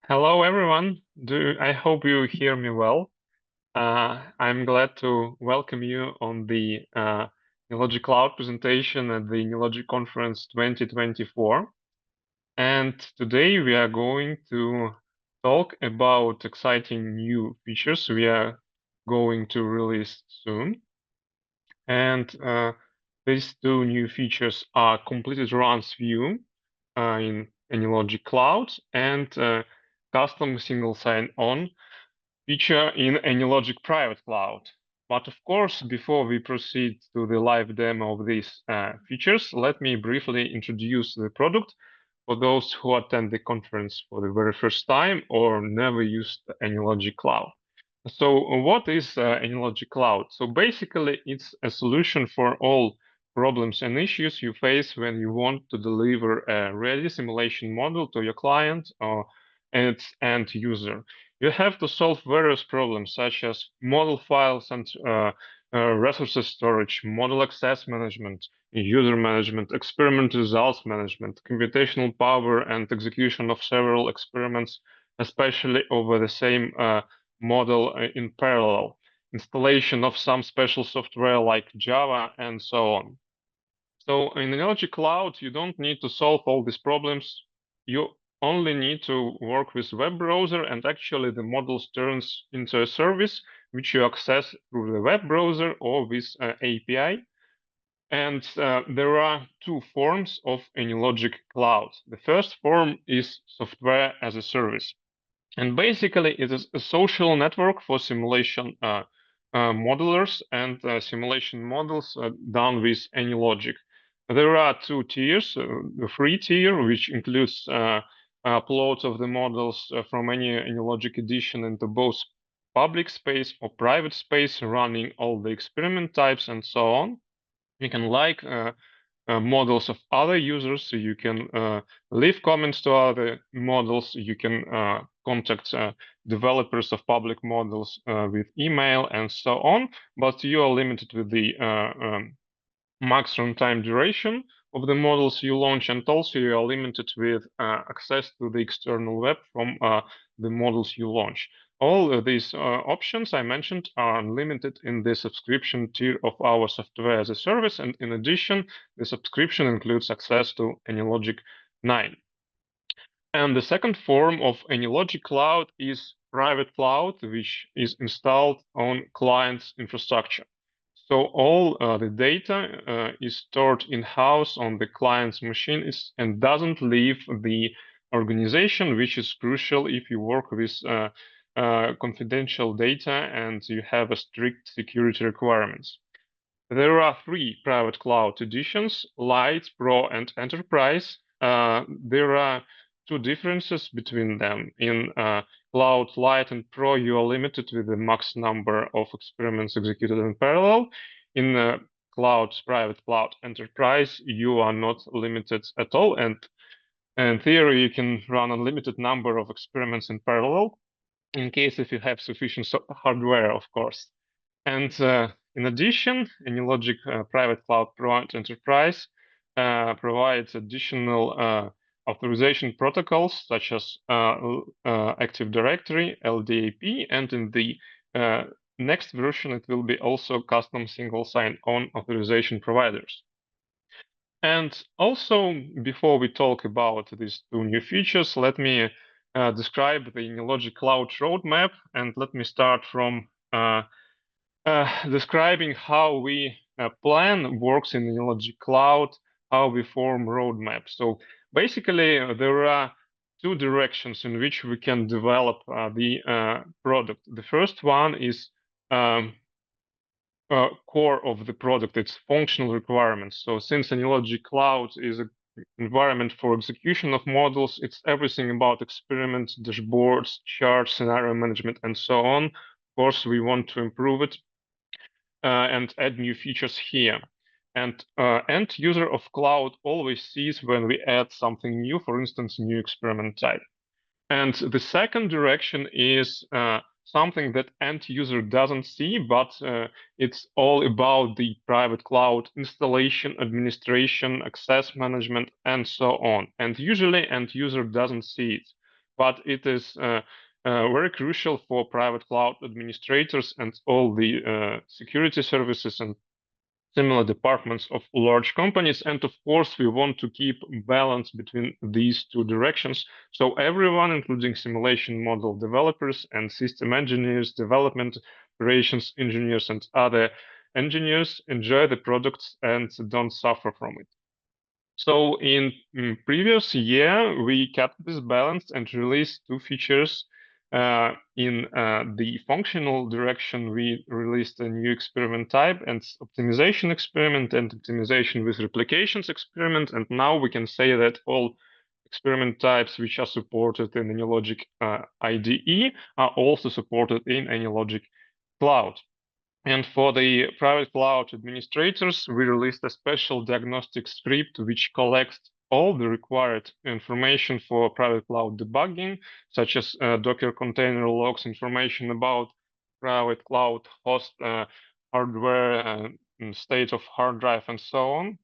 Hello, everyone. I hope you hear me well. I'm glad to welcome you on the AnyLogic Cloud presentation at the AnyLogic Conference 2024. And today we are going to talk about exciting new features we are going to release soon. And these two new features are completed runs view in AnyLogic Cloud and custom single sign-on feature in AnyLogic Private Cloud. But of course, before we proceed to the live demo of these features, let me briefly introduce the product for those who attend the conference for the very first time or never used AnyLogic Cloud. So what is AnyLogic Cloud? So basically, it's a solution for all problems and issues you face when you want to deliver a ready simulation model to your client or its end user. You have to solve various problems such as model files and resources storage, model access management, user management, experiment results management, computational power, and execution of several experiments, especially over the same model in parallel, installation of some special software like Java, and so on. So in AnyLogic Cloud, you don't need to solve all these problems. You only need to work with web browser, and actually the model turns into a service which you access through the web browser or with API. And there are two forms of AnyLogic Cloud. The first form is software as a service. And basically, it is a social network for simulation modelers and simulation models done with AnyLogic. There are two tiers, the free tier, which includes uploads of the models from any AnyLogic edition into both public space or private space, running all the experiment types and so on. You can like models of other users, so you can leave comments to other models, you can contact developers of public models with email and so on, but you are limited with the max runtime duration of the models you launch, and also you are limited with access to the external web from the models you launch. All of these options I mentioned are unlimited in the subscription tier of our software as a service, and in addition, the subscription includes access to AnyLogic 9. And the second form of AnyLogic Cloud is private cloud, which is installed on client's infrastructure. So all the data is stored in-house on the client's machine and doesn't leave the organization, which is crucial if you work with confidential data and you have a strict security requirements. There are three private cloud editions, Lite, Pro, and Enterprise. There are two differences between them. In Cloud Lite and Pro, you are limited with the max number of experiments executed in parallel. In Private Cloud Enterprise, you are not limited at all. And in theory, you can run unlimited number of experiments in parallel, in case if you have sufficient hardware, of course. And in addition, AnyLogic Private Cloud Pro and Enterprise provides additional authorization protocols such as Active Directory, LDAP, and in the next version, it will be also custom single sign-on authorization providers. And also, before we talk about these two new features, let me describe the AnyLogic Cloud roadmap, and let me start from describing how we plan works in AnyLogic Cloud, how we form roadmap. So basically, there are two directions in which we can develop the product. The first one is core of the product, it's functional requirements. So since AnyLogic Cloud is an environment for execution of models, it's everything about experiments, dashboards, charts, scenario management, and so on. Of course, we want to improve it and add new features here. And end user of cloud always sees when we add something new, for instance, new experiment type. And the second direction is something that end user doesn't see, but it's all about the private cloud installation, administration, access management, and so on. And usually end user doesn't see it. but it is very crucial for private cloud administrators and all the security services and similar departments of large companies. And of course, we want to keep balance between these two directions. So everyone, including simulation model developers and system engineers, development, operations engineers, and other engineers enjoy the products and don't suffer from it. So in previous year, we kept this balance and released two features. In the functional direction, we released a new experiment type and optimization experiment and optimization with replications experiment. And now we can say that all experiment types which are supported in AnyLogic IDE are also supported in AnyLogic Cloud. And for the private cloud administrators, we released a special diagnostic script which collects all the required information for private cloud debugging, such as Docker container logs, information about private cloud host hardware, state of hard drive, and so on.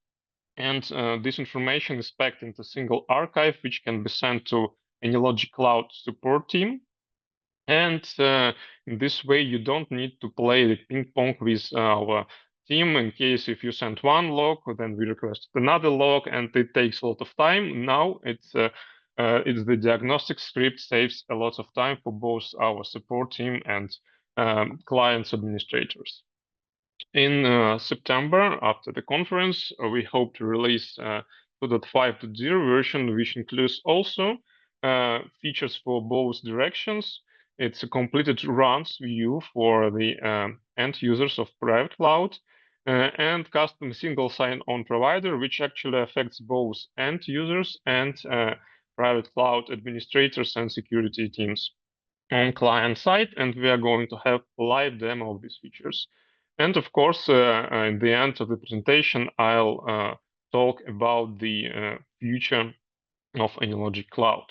And this information is packed into a single archive, which can be sent to AnyLogic Cloud support team. And in this way, you don't need to play the ping pong with our team in case if you send one log, then we request another log, and it takes a lot of time. Now it's the diagnostic script saves a lot of time for both our support team and clients administrators. In September, after the conference, we hope to release 2.5.0 version, which includes also features for both directions. It's a completed runs view for the end users of private cloud and custom single sign-on provider, which actually affects both end users and private cloud administrators and security teams on client side. And we are going to have a live demo of these features. And of course, in the end of the presentation, I'll talk about the future of AnyLogic Cloud.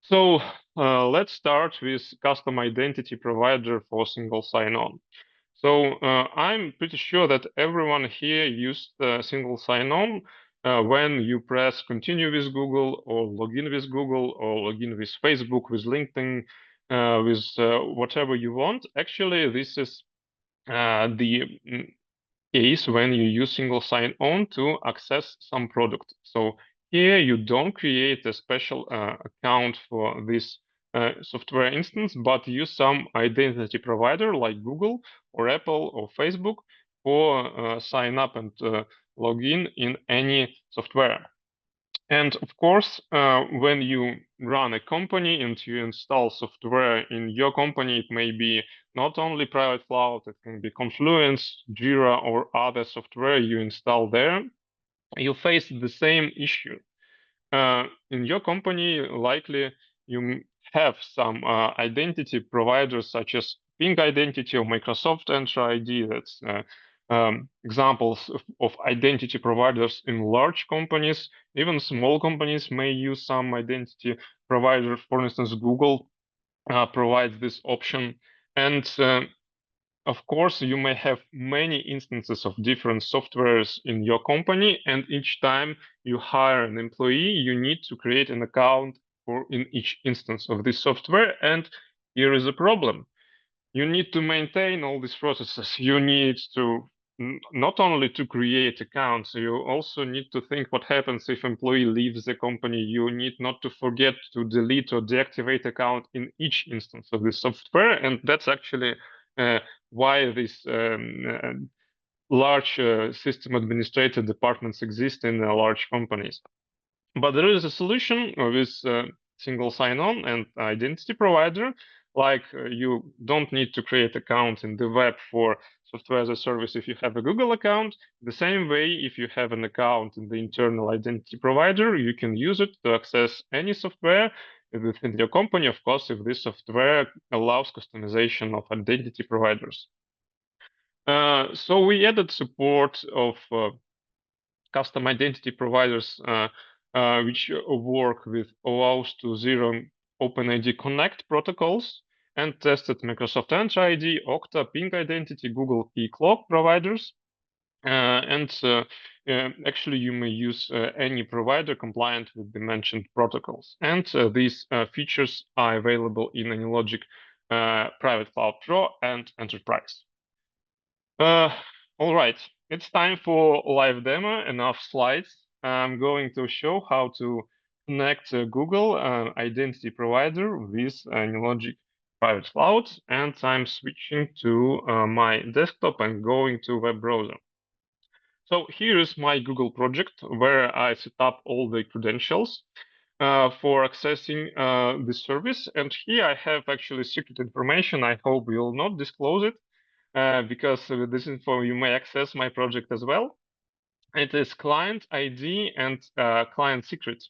So let's start with custom identity provider for single sign-on. So I'm pretty sure that everyone here used single sign-on when you press continue with Google or login with Google or login with Facebook, with LinkedIn, with whatever you want. Actually, this is the case when you use single sign-on to access some product. So here you don't create a special account for this software instance, but use some identity provider like Google or Apple or Facebook for sign up and log in any software. And of course, when you run a company and you install software in your company, it may be not only private cloud, it can be Confluence, Jira, or other software you install there. You face the same issue. In your company, likely you have some identity providers such as Ping Identity or Microsoft Entra ID. That's examples of identity providers in large companies. Even small companies may use some identity provider. For instance, Google provides this option. And of course, you may have many instances of different softwares in your company, and each time you hire an employee, you need to create an account for in each instance of this software. And here is a problem. You need to maintain all these processes. You need to not only to create accounts, you also need to think what happens if employee leaves the company. You need not to forget to delete or deactivate account in each instance of the software. And that's actually why these large system administrator departments exist in large companies. But there is a solution with single sign-on and identity provider. Like you don't need to create account in the web for software as a service if you have a Google account. The same way, if you have an account in the internal identity provider, you can use it to access any software within your company, of course, if this software allows customization of identity providers. So we added support of custom identity providers which work with OAuth to Zero OpenID Connect protocols and tested Microsoft Entra ID, Okta, Ping Identity, Google Key Cloak providers. Actually, you may use any provider compliant with the mentioned protocols. And these features are available in AnyLogic Private Cloud Pro and Enterprise. Uh, all right, it's time for live demo. Enough slides. I'm going to show how to connect Google identity provider with AnyLogic Private Cloud, and I'm switching to my desktop and going to web browser. So here is my Google project where I set up all the credentials for accessing the service. And here I have actually secret information. I hope you will not disclose it because with this info you may access my project as well. It is client ID and client secret,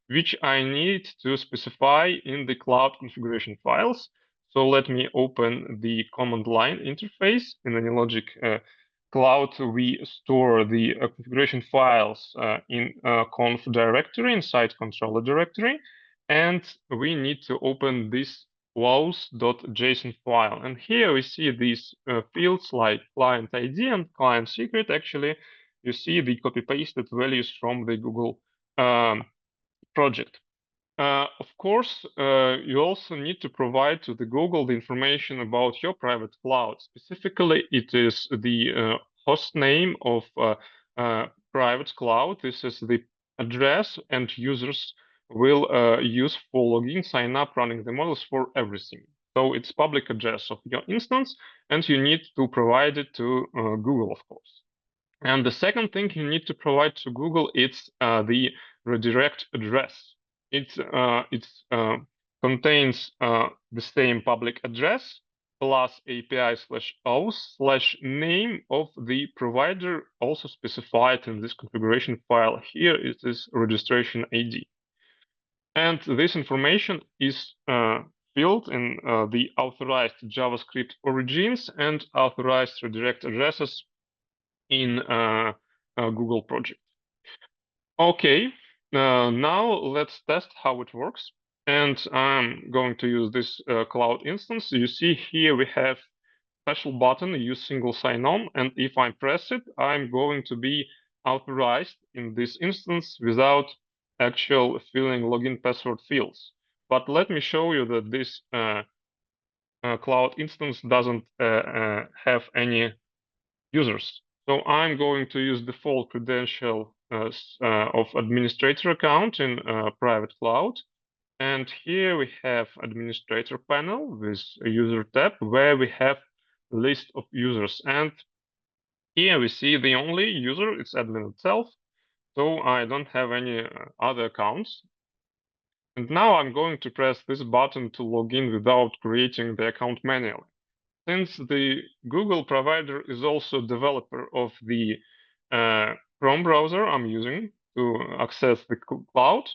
which I need to specify in the cloud configuration files. So let me open the command line interface. In AnyLogic Cloud, we store the configuration files in conf directory, inside controller directory, and we need to open this wows.json file. And here we see these fields like client ID and client secret. Actually, you see the copy-pasted values from the Google project. Of course, you also need to provide to the Google the information about your private cloud. Specifically, it is the host name of private cloud. This is the address and users will use for login, sign up, running the models for everything. So it's public address of your instance, and you need to provide it to Google, of course. And the second thing you need to provide to Google is the redirect address. It contains the same public address plus API/auth/name of the provider, also specified in this configuration file. Here it is registration ID. And this information is filled in the authorized JavaScript origins and authorized redirect addresses in Google project. Okay, now let's test how it works. And I'm going to use this cloud instance. You see here we have special button, use single sign-on. And if I press it, I'm going to be authorized in this instance without actual filling login password fields. But let me show you that this cloud instance doesn't have any users. So I'm going to use default credential of administrator account in private cloud. And here we have administrator panel with a user tab where we have list of users. And here we see the only user, it's admin itself. So I don't have any other accounts. And now I'm going to press this button to log in without creating the account manually. Since the Google provider is also developer of the Chrome browser I'm using to access the cloud,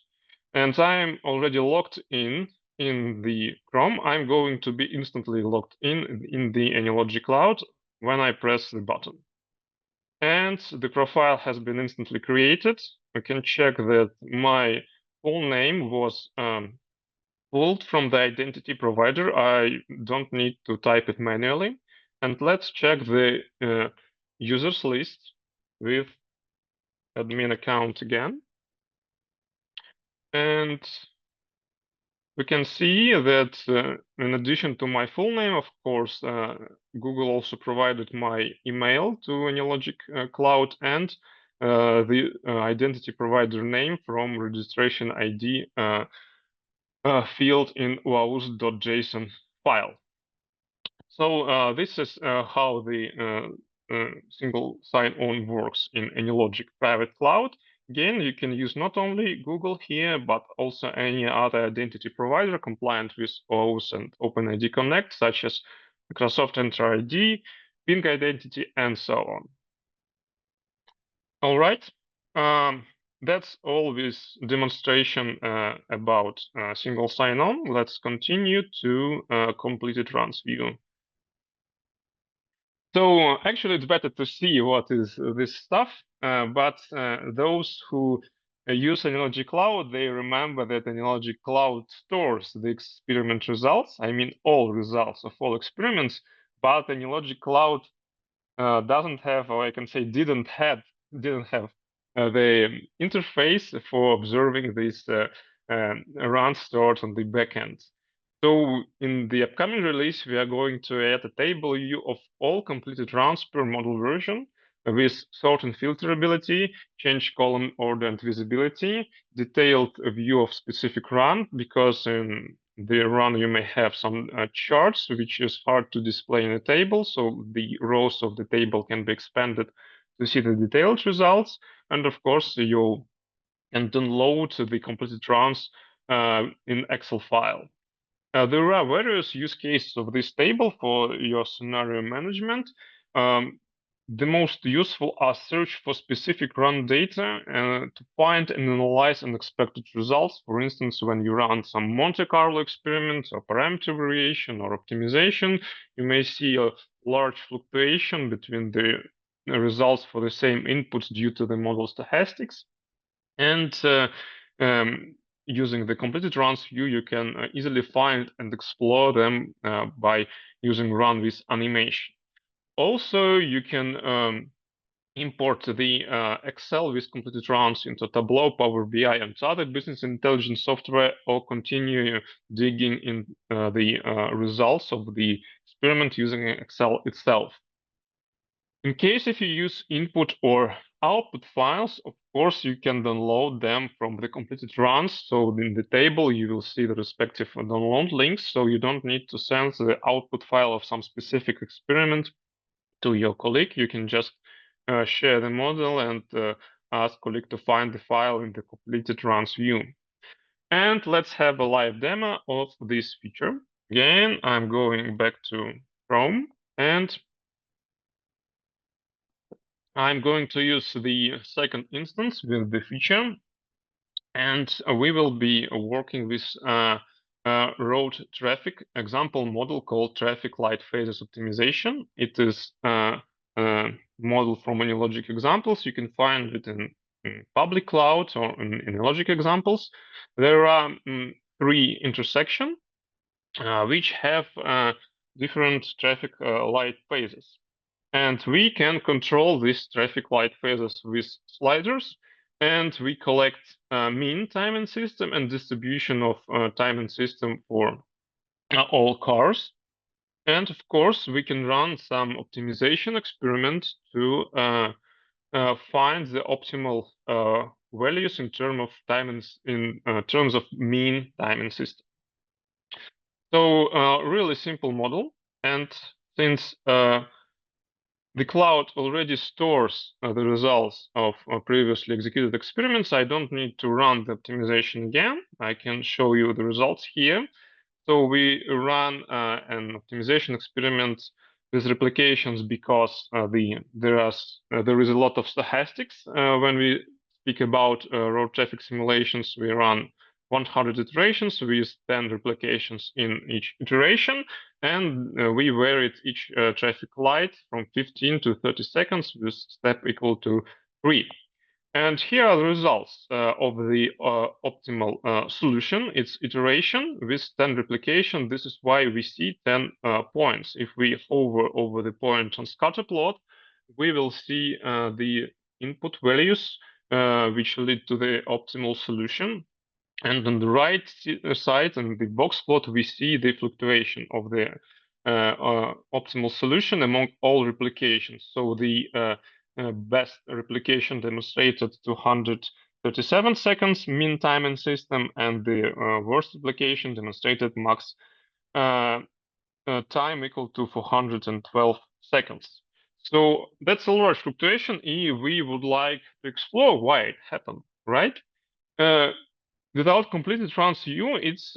and I'm already logged in the Chrome, I'm going to be instantly logged in the AnyLogic Cloud when I press the button. And the profile has been instantly created. I can check that my full name was pulled from the identity provider. I don't need to type it manually. And let's check the users list with admin account again. And we can see that in addition to my full name, of course, Google also provided my email to AnyLogic Cloud and the identity provider name from registration ID field in wows.json file. So this is how the single sign-on works in AnyLogic Private Cloud. Again, you can use not only Google here, but also any other identity provider compliant with OAuth and OpenID Connect, such as Microsoft Enter ID, Ping Identity, and so on. All right. That's all this demonstration about single sign-on. Let's continue to completed runs view. So actually, it's better to see what is this stuff. But those who use AnyLogic Cloud, they remember that AnyLogic Cloud stores the experiment results. I mean, all results of all experiments. But AnyLogic Cloud doesn't have, or I can say didn't have the interface for observing these runs stored on the backend. So in the upcoming release, we are going to add a table view of all completed runs per model version with sort and filterability, change column order and visibility, detailed view of specific run, because in the run you may have some charts which is hard to display in a table, so the rows of the table can be expanded to see the detailed results. And of course, you can download the completed runs in Excel file. There are various use cases of this table for your scenario management. Um, the most useful are search for specific run data to find and analyze unexpected results. For instance, when you run some Monte Carlo experiment or parameter variation or optimization, you may see a large fluctuation between the results for the same inputs due to the model stochastics. And um, using the completed runs view, you can easily find and explore them by using run with animation. Also, you can import the Excel with completed runs into Tableau, Power BI, and other business intelligence software, or continue digging in the results of the experiment using Excel itself. In case if you use input or output files, of course, you can download them from the completed runs. So in the table, you will see the respective download links. So you don't need to send the output file of some specific experiment to your colleague. You can just share the model and ask colleague to find the file in the completed runs view. And let's have a live demo of this feature. Again, I'm going back to Chrome, and I'm going to use the second instance with the feature, and we will be working with road traffic example model called traffic light phases optimization. It is a model from AnyLogic examples. You can find it in public cloud or in AnyLogic examples. There are three intersections which have different traffic light phases. And we can control these traffic light phases with sliders, and we collect mean time and system and distribution of time and system for all cars. And of course, we can run some optimization experiment to find the optimal values in terms of time and in terms of mean time and system. So really simple model, and since the cloud already stores the results of previously executed experiments, I don't need to run the optimization again. I can show you the results here. So we run an optimization experiment with replications because there is a lot of stochastics. When we speak about road traffic simulations, we run 100 iterations with 10 replications in each iteration, and we varied each traffic light from 15 to 30 seconds with step equal to 3. And here are the results of the optimal solution. It's iteration with 10 replication. This is why we see 10 points. If we hover over the point on scatter plot, we will see the input values which lead to the optimal solution. And on the right side, in the box plot, we see the fluctuation of the optimal solution among all replications. So the best replication demonstrated 237 seconds mean time in system, and the worst replication demonstrated max time equal to 412 seconds. So that's a large fluctuation. If we would like to explore why it happened, right? Without completed runs view, it's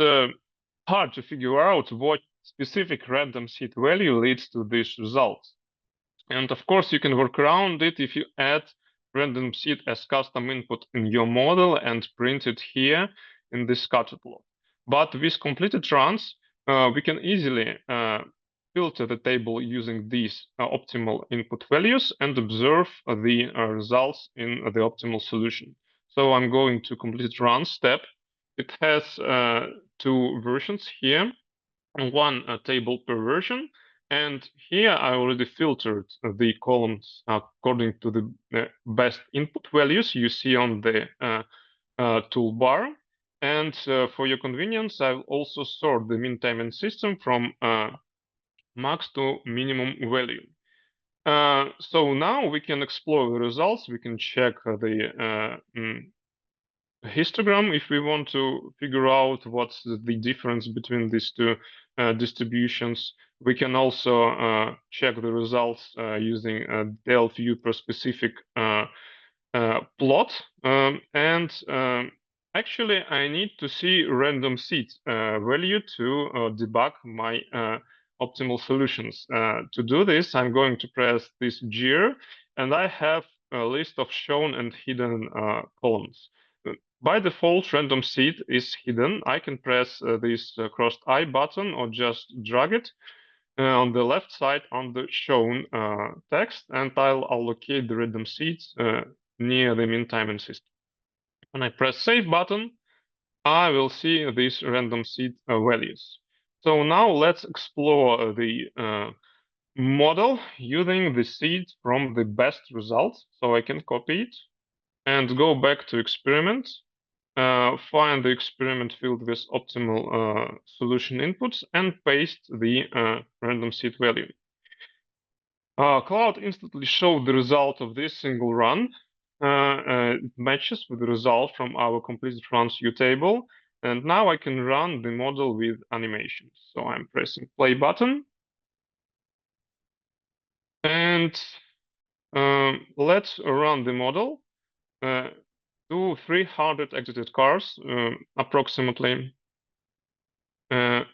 hard to figure out what specific random seed value leads to these results. And of course, you can work around it if you add random seed as custom input in your model and print it here in this scatter plot. But with completed runs, we can easily filter the table using these optimal input values and observe the results in the optimal solution. So I'm going to completed run step. It has two versions here, one table per version. And here I already filtered the columns according to the best input values you see on the toolbar. And for your convenience, I'll also sort the mean time and system from max to minimum value. So now we can explore the results. We can check the histogram if we want to figure out what's the difference between these two distributions. We can also check the results using a del view per specific plot. And actually, I need to see random seed value to debug my optimal solutions. To do this, I'm going to press this gear, and I have a list of shown and hidden columns. By default, random seed is hidden. I can press this crossed I button or just drag it on the left side on the shown text, and I'll allocate the random seeds near the mean time and system. When I press Save button, I will see these random seed values. So now let's explore the model using the seeds from the best results. So I can copy it and go back to experiment. Find the experiment field with optimal solution inputs and paste the random seed value. Cloud instantly showed the result of this single run. It matches with the result from our completed runs view table. And now I can run the model with animations. So I'm pressing play button. And let's run the model. Do 300 exited cars approximately. And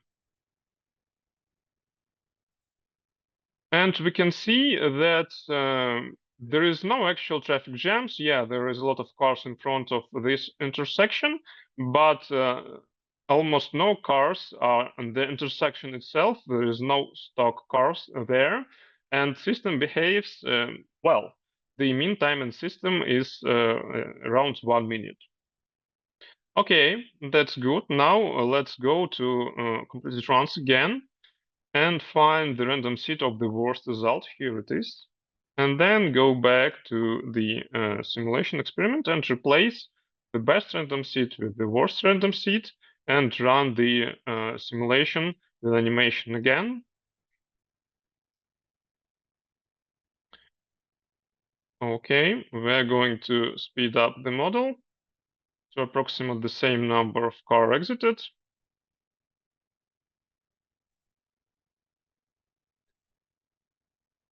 we can see that there is no actual traffic jams. Yeah, there is a lot of cars in front of this intersection, but almost no cars are on the intersection itself. There is no stock cars there, and system behaves well. The mean time in system is around 1 minute. Okay, that's good. Now let's go to completed runs again and find the random seed of the worst result. Here it is. And then go back to the simulation experiment and replace the best random seed with the worst random seed and run the simulation with animation again. Okay, we're going to speed up the model to approximate the same number of car exited.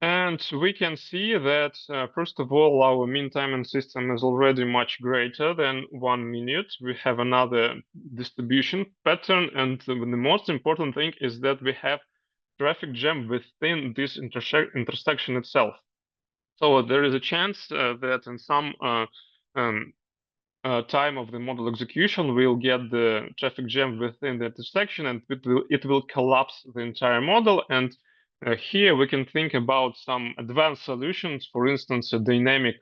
And we can see that, first of all, our mean time in system is already much greater than 1 minute. We have another distribution pattern. And the most important thing is that we have traffic jam within this intersection itself. So there is a chance that in some time of the model execution, we'll get the traffic jam within the intersection, and it will collapse the entire model. And here we can think about some advanced solutions, for instance, a dynamic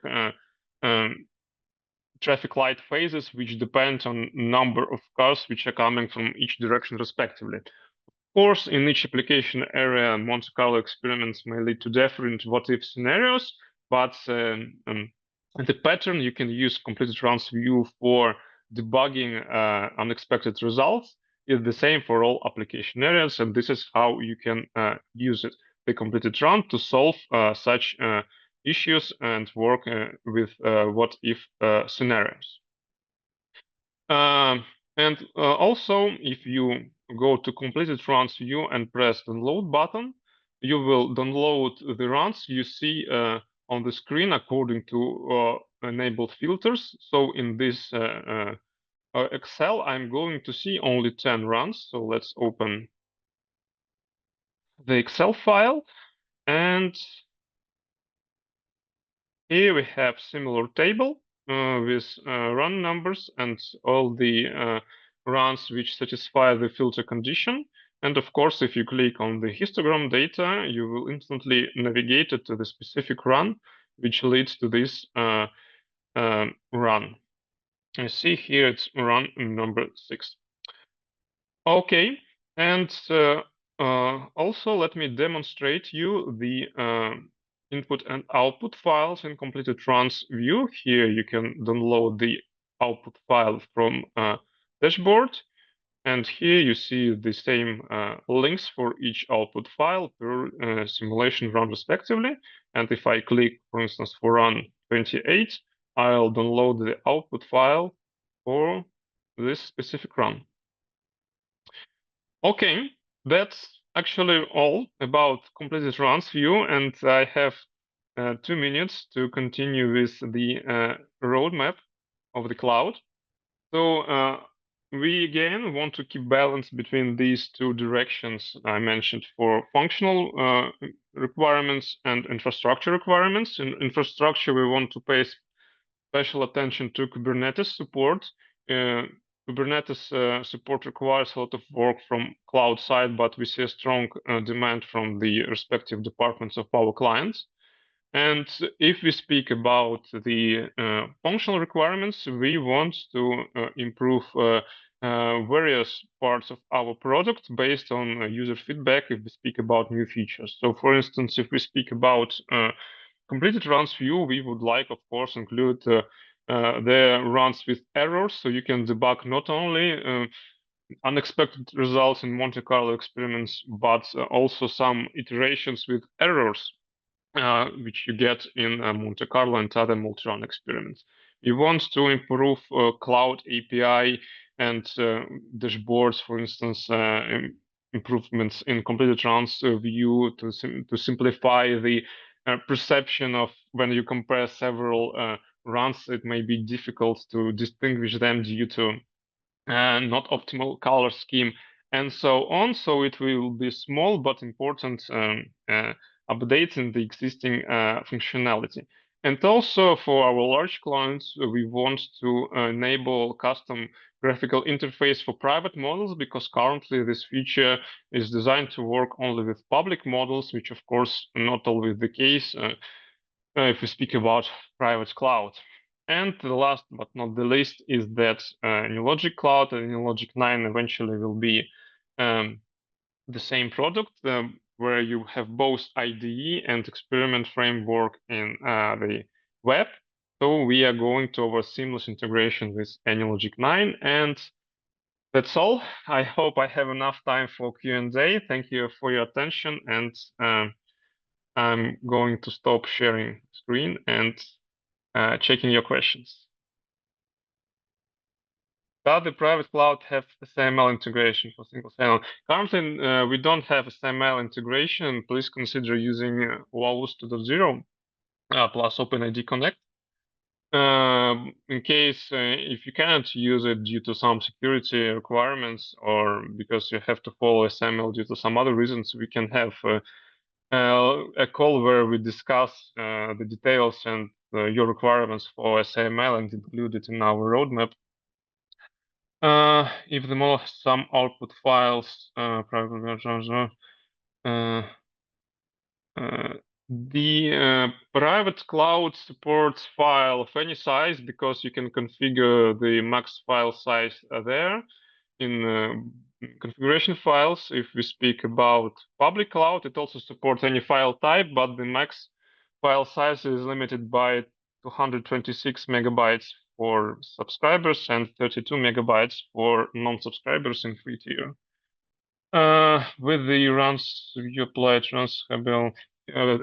traffic light phases, which depend on number of cars which are coming from each direction respectively. Of course, in each application area, Monte Carlo experiments may lead to different what-if scenarios, but the pattern you can use completed runs view for debugging unexpected results is the same for all application areas, and this is how you can use it, the completed run, to solve such issues and work with what-if scenarios. And also, if you go to completed runs view and press download button, you will download the runs you see on the screen according to enabled filters. So in this Excel, I'm going to see only 10 runs. So let's open the Excel file, and here we have similar table with run numbers and all the runs which satisfy the filter condition. And of course, if you click on the histogram data, you will instantly navigate it to the specific run, which leads to this run. You see here it's run number 6. Okay, and Also, let me demonstrate you the input and output files in completed runs view. Here you can download the output file from dashboard. And here you see the same links for each output file per simulation run respectively. And if I click, for instance, for run 28, I'll download the output file for this specific run. Okay, that's actually all about completed runs view, and I have 2 minutes to continue with the roadmap of the cloud. So we again want to keep balance between these two directions I mentioned for functional requirements and infrastructure requirements. In infrastructure, we want to pay special attention to Kubernetes support. Uh, Kubernetes support requires a lot of work from cloud side, but we see a strong demand from the respective departments of our clients. And if we speak about the functional requirements, we want to improve various parts of our product based on user feedback if we speak about new features. So for instance, if we speak about completed runs view, we would like, of course, include the runs with errors, so you can debug not only unexpected results in Monte Carlo experiments, but also some iterations with errors which you get in Monte Carlo and other multi-run experiments. We want to improve cloud API and dashboards, for instance, improvements in completed runs view to simplify the perception of when you compare several runs. It may be difficult to distinguish them due to not optimal color scheme, and so on. So it will be small but important updates in the existing functionality. And also for our large clients, we want to enable custom graphical interface for private models, because currently this feature is designed to work only with public models, which of course not always the case if we speak about private cloud. And the last but not the least is that AnyLogic Cloud and AnyLogic 9 eventually will be the same product where you have both IDE and experiment framework in the web. So we are going towards seamless integration with AnyLogic 9, and that's all. I hope I have enough time for Q&A. Thank you for your attention, and I'm going to stop sharing screen and checking your questions. Does the private cloud have SAML integration for single sign-on? Currently, we don't have SAML integration. Please consider using WAUS 2.0 plus OpenID Connect. In case if you can't use it due to some security requirements or because you have to follow SAML due to some other reasons, we can have a call where we discuss the details and your requirements for SAML and include it in our roadmap. If the model has some output files, the private cloud supports file of any size because you can configure the max file size there in configuration files. If we speak about public cloud, it also supports any file type, but the max file size is limited by 226 megabytes for subscribers and 32 megabytes for non-subscribers in free tier. With the runs you apply transcable,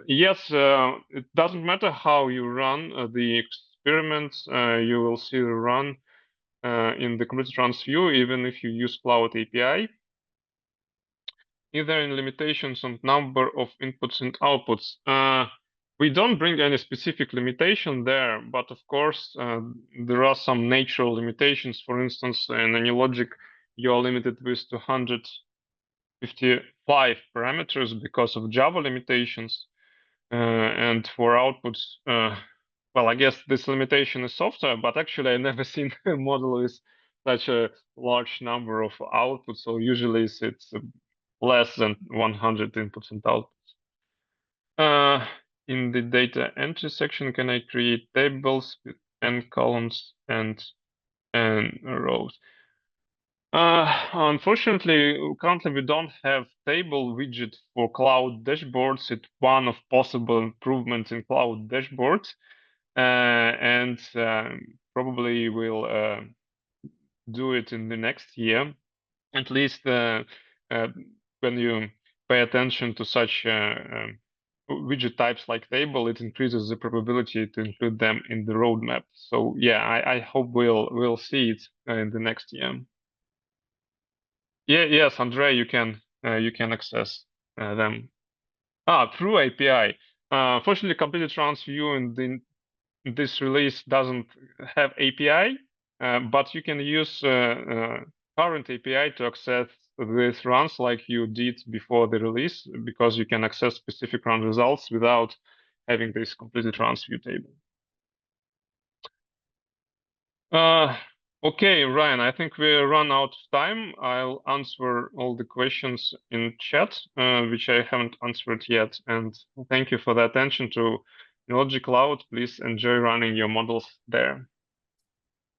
yes, it doesn't matter how you run the experiments. You will see the run in the complete runs view, even if you use Cloud API. Is there any limitations on number of inputs and outputs? We don't bring any specific limitation there, but of course, there are some natural limitations. For instance, in AnyLogic, you are limited with 255 parameters because of Java limitations. And for outputs, well, I guess this limitation is software, but actually I never seen a model with such a large number of outputs. So usually it's less than 100 inputs and outputs. In the data entry section, can I create tables with n columns and rows? Unfortunately, currently we don't have table widget for cloud dashboards. It's one of possible improvements in cloud dashboards, and probably we'll do it in the next year. At least uh, when you pay attention to such widget types like table, it increases the probability to include them in the roadmap. So yeah, I hope we'll see it in the next year. Yeah, yes, Andre, you can access them. Through API. Fortunately, Completed Runs View in this release doesn't have API, but you can use current API to access these runs like you did before the release, because you can access specific run results without having this Completed Runs View table. Uh, okay, Ryan, I think we run out of time. I'll answer all the questions in chat, which I haven't answered yet. And thank you for the attention to AnyLogic Cloud. Please enjoy running your models there.